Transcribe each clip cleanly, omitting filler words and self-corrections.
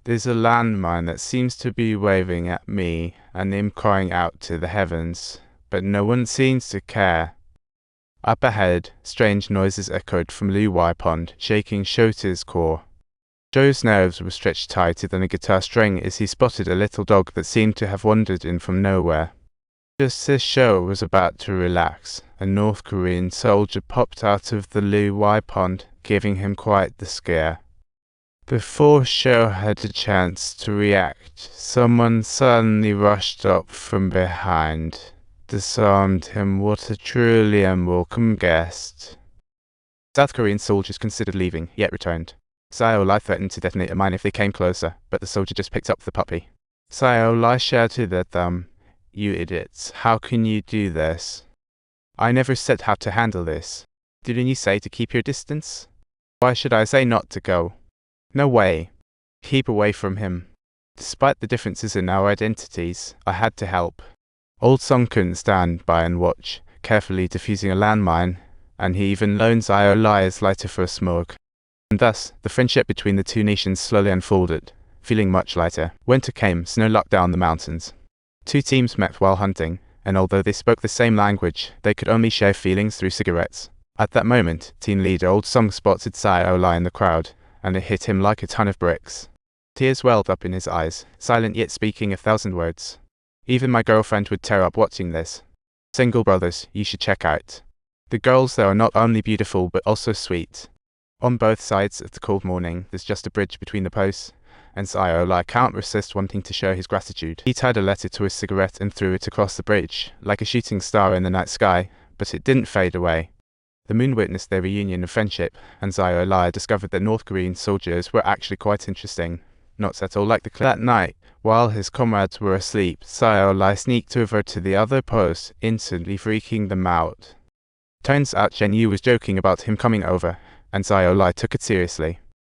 There's a landmine that seems to be waving at me and him crying out to the heavens, but no one seems to care. Up ahead, strange noises echoed from Liu Wai Pond, shaking Shota's core. Joe's nerves were stretched tighter than a guitar string as he spotted a little dog that seemed to have wandered in from nowhere. Just as Sho was about to relax, a North Korean soldier popped out of the Liu Wai Pond, giving him quite the scare. Before Sho had a chance to react, someone suddenly rushed up from behind, disarmed him. What a truly unwelcome guest. South Korean soldiers considered leaving, yet returned. Sai-O-Lai threatened to detonate a mine if they came closer, but the soldier just picked up the puppy. Sai-O-Lai shouted at them, "You idiots, how can you do this? I never said how to handle this. Didn't you say to keep your distance? Why should I say not to go? No way. Keep away from him." Despite the differences in our identities, I had to help. Old Song couldn't stand by and watch, carefully defusing a landmine, and he even loaned Sai-O-Lai his lighter for a smoke. And thus, the friendship between the two nations slowly unfolded, feeling much lighter. Winter came, snow locked down the mountains. Two teams met while hunting, and although they spoke the same language, they could only share feelings through cigarettes. At that moment, team leader Old Song spotted Sai-O-Lai in the crowd, and it hit him like a ton of bricks. Tears welled up in his eyes, silent yet speaking 1,000 words. Even my girlfriend would tear up watching this. Single brothers, you should check out. The girls there are not only beautiful but also sweet. On both sides of the cold morning, there's just a bridge between the posts, and Sai-O-Lai can't resist wanting to show his gratitude. He tied a letter to his cigarette and threw it across the bridge, like a shooting star in the night sky, but it didn't fade away. The moon witnessed their reunion of friendship, and Sai-O-Lai discovered that North Korean soldiers were actually quite interesting. Not at all like the That night, while his comrades were asleep, Sai-O-Lai sneaked over to the other post, instantly freaking them out. Turns out Zheng Yu was joking about him coming over, and Sai-O-Lai took it seriously.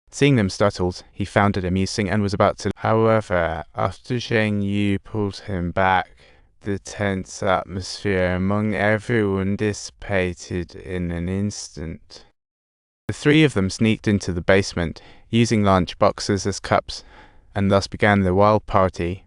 Seeing them startled, he found it amusing and was about to. However, after Zheng Yu pulled him back, the tense atmosphere among everyone dissipated in an instant. The three of them sneaked into the basement, using lunch boxes as cups, and thus began the wild party.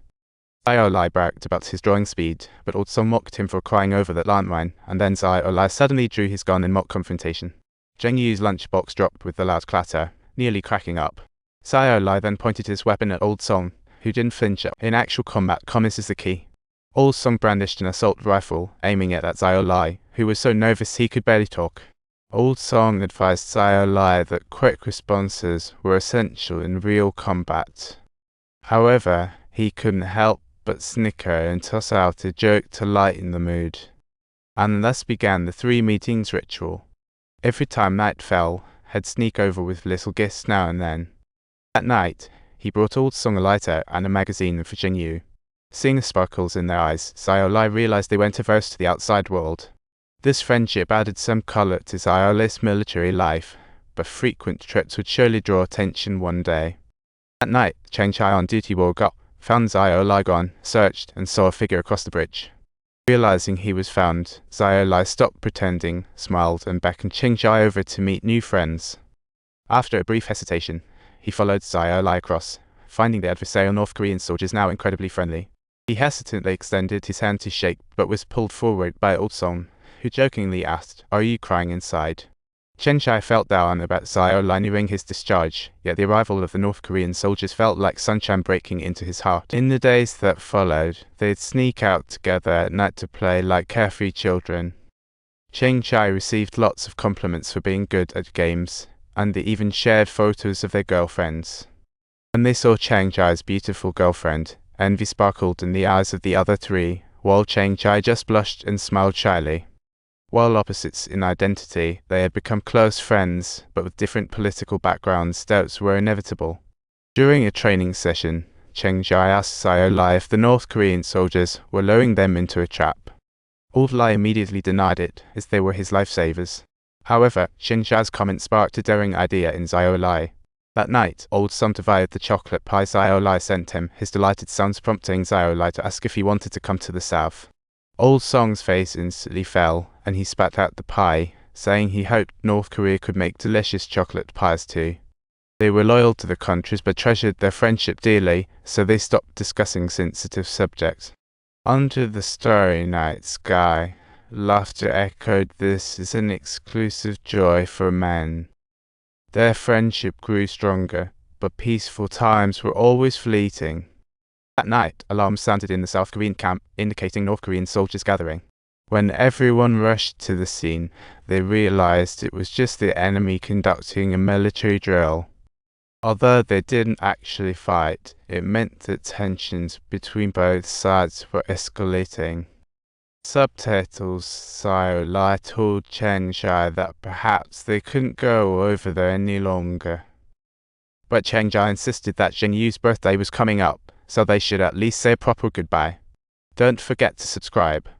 Sai-O-Lai bragged about his drawing speed, but also mocked him for crying over that landmine, and then Sai-O-Lai suddenly drew his gun in mock confrontation. Zheng Yu's lunchbox dropped with a loud clatter, nearly cracking up. Sai-O-Lai then pointed his weapon at Old Song, who didn't flinch. In actual combat, calmness is the key. Old Song brandished an assault rifle, aiming it at Sai-O-Lai, who was so nervous he could barely talk. Old Song advised Sai-O-Lai that quick responses were essential in real combat. However, he couldn't help but snicker and toss out a joke to lighten the mood. And thus began the 3 meetings ritual. Every time night fell, he'd sneak over with little gifts now and then. At night, he brought Old Song a lighter and a magazine for Zheng Yu. Seeing the sparkles in their eyes, Sai-O-Lai realized they weren't averse to the outside world. This friendship added some color to Sai-O-Lai's military life, but frequent trips would surely draw attention one day. At night, Cheng Chai on duty woke up, found Sai-O-Lai gone, searched, and saw a figure across the bridge. Realizing he was found, Sai-O-Lai stopped pretending, smiled, and beckoned Cheng Chai over to meet new friends. After a brief hesitation, he followed Sai-O-Lai across, finding the adversarial North Korean soldiers now incredibly friendly. He hesitantly extended his hand to shake, but was pulled forward by Old Song, who jokingly asked, "Are you crying inside?" Cheng Chai felt down about Sai-O-Lai nearing his discharge, yet the arrival of the North Korean soldiers felt like sunshine breaking into his heart. In the days that followed, they'd sneak out together at night to play like carefree children. Cheng Chai received lots of compliments for being good at games, and they even shared photos of their girlfriends. When they saw Cheng Chai's beautiful girlfriend, envy sparkled in the eyes of the other 3, while Cheng Chai just blushed and smiled shyly. While opposites in identity, they had become close friends, but with different political backgrounds, doubts were inevitable. During a training session, Cheng Chai asked Sai-O-Lai if the North Korean soldiers were luring them into a trap. Old Lai immediately denied it, as they were his lifesavers. However, Cheng Chai's comment sparked a daring idea in Sai-O-Lai. That night, Old Song devoured the chocolate pie Sai-O-Lai sent him, his delighted sounds prompting Sai-O-Lai to ask if he wanted to come to the south. Old Song's face instantly fell, and he spat out the pie, saying he hoped North Korea could make delicious chocolate pies too. They were loyal to the countries but treasured their friendship dearly, so they stopped discussing sensitive subjects. Under the starry night sky, laughter echoed, "This is an exclusive joy for men." Their friendship grew stronger, but peaceful times were always fleeting. That night, alarms sounded in the South Korean camp, indicating North Korean soldiers gathering. When everyone rushed to the scene, they realized it was just the enemy conducting a military drill. Although they didn't actually fight, it meant that tensions between both sides were escalating. Subtitles Sio Lai told Chen Zhai that perhaps they couldn't go over there any longer. But Chen Zhai insisted that Zheng Yu's birthday was coming up, so they should at least say a proper goodbye. Don't forget to subscribe.